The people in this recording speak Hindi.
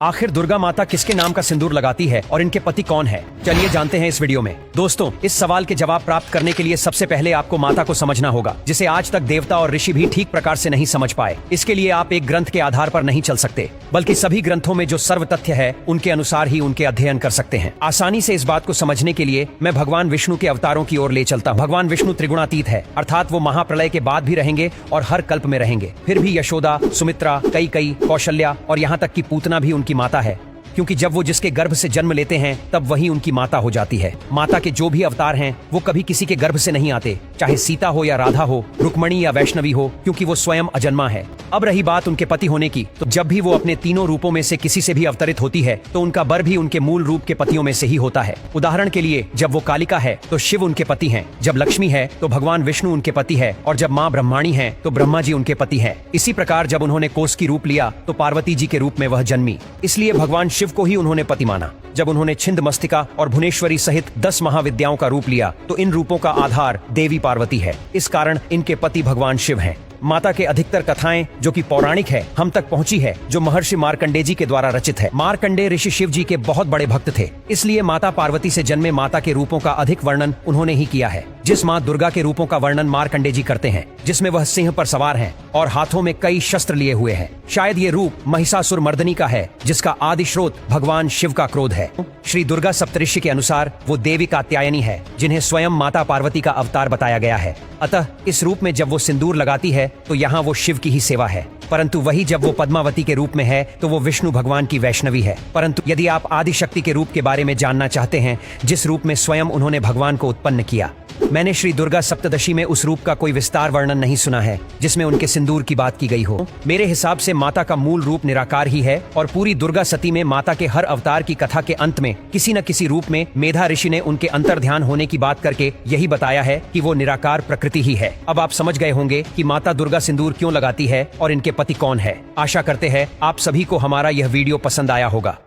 आखिर दुर्गा माता किसके नाम का सिंदूर लगाती है और इनके पति कौन है? चलिए जानते हैं इस वीडियो में। दोस्तों, इस सवाल के जवाब प्राप्त करने के लिए सबसे पहले आपको माता को समझना होगा, जिसे आज तक देवता और ऋषि भी ठीक प्रकार से नहीं समझ पाए। इसके लिए आप एक ग्रंथ के आधार पर नहीं चल सकते, बल्कि सभी ग्रंथों में जो सर्व तथ्य है उनके अनुसार ही उनके अध्ययन कर सकते हैं। आसानी से इस बात को समझने के लिए मैं भगवान विष्णु के अवतारों की ओर ले चलता हूँ। भगवान विष्णु त्रिगुणातीत है, अर्थात वो महाप्रलय के बाद भी रहेंगे और हर कल्प में रहेंगे। फिर भी यशोदा, सुमित्रा, कैकेयी, कौशल्या और यहाँ तक कि पूतना भी उनकी माता है, क्योंकि जब वो जिसके गर्भ से जन्म लेते हैं तब वही उनकी माता हो जाती है। माता के जो भी अवतार हैं वो कभी किसी के गर्भ से नहीं आते, चाहे सीता हो या राधा हो, रुक्मणी या वैष्णवी हो, क्योंकि वो स्वयं अजन्मा है। अब रही बात उनके पति होने की, तो जब भी वो अपने तीनों रूपों में से किसी से भी अवतरित होती है तो उनका बर भी उनके मूल रूप के पतियों में से ही होता है। उदाहरण के लिए, जब वो कालिका है तो शिव उनके पति हैं, जब लक्ष्मी है तो भगवान विष्णु उनके पति है, और जब माँ ब्रह्माणी है तो ब्रह्मा जी उनके पति है। इसी प्रकार जब उन्होंने कोसकी रूप लिया तो पार्वती जी के रूप में वह जन्मी, इसलिए भगवान शिव को ही उन्होंने पति माना। जब उन्होंने छिंद मस्तिका और भुवनेश्वरी सहित 10 महाविद्याओं का रूप लिया तो इन रूपों का आधार देवी पार्वती है। इस कारण इनके पति भगवान शिव हैं। माता के अधिकतर कथाएं जो कि पौराणिक है हम तक पहुंची है, जो महर्षि मार्कंडे जी के द्वारा रचित है। मार्कंडे ऋषि शिव जी के बहुत बड़े भक्त थे, इसलिए माता पार्वती से जन्मे माता के रूपों का अधिक वर्णन उन्होंने ही किया है। जिस माँ दुर्गा के रूपों का वर्णन मार्कंडे जी करते हैं, जिसमें वह सिंह पर सवार हैं और हाथों में कई शस्त्र लिए हुए हैं, शायद ये रूप महिषासुर मर्दनी का है, जिसका आदि स्रोत भगवान शिव का क्रोध है। श्री दुर्गा सप्तऋषि के अनुसार वो देवी कात्यायनी है, जिन्हें स्वयं माता पार्वती का अवतार बताया गया है। अतः इस रूप में जब वो सिंदूर लगाती है तो यहाँ वो शिव की ही सेवा है, परंतु वही जब वो पद्मावती के रूप में है तो वो विष्णु भगवान की वैष्णवी है। परंतु यदि आप आदि शक्ति के रूप के बारे में जानना चाहते हैं, जिस रूप में स्वयं उन्होंने भगवान को उत्पन्न किया, मैंने श्री दुर्गा सप्तदशी में उस रूप का कोई विस्तार वर्णन नहीं सुना है जिसमें उनके सिंदूर की बात की गई हो। मेरे हिसाब से माता का मूल रूप निराकार ही है, और पूरी दुर्गा सती में माता के हर अवतार की कथा के अंत में किसी न किसी रूप में मेधा ऋषि ने उनके अंतर्ध्यान होने की बात करके यही बताया है कि वो निराकार प्रकृति ही है। अब आप समझ गए होंगे कि माता दुर्गा सिंदूर क्यों लगाती है और इनके पति कौन है। आशा करते हैं आप सभी को हमारा यह वीडियो पसंद आया होगा।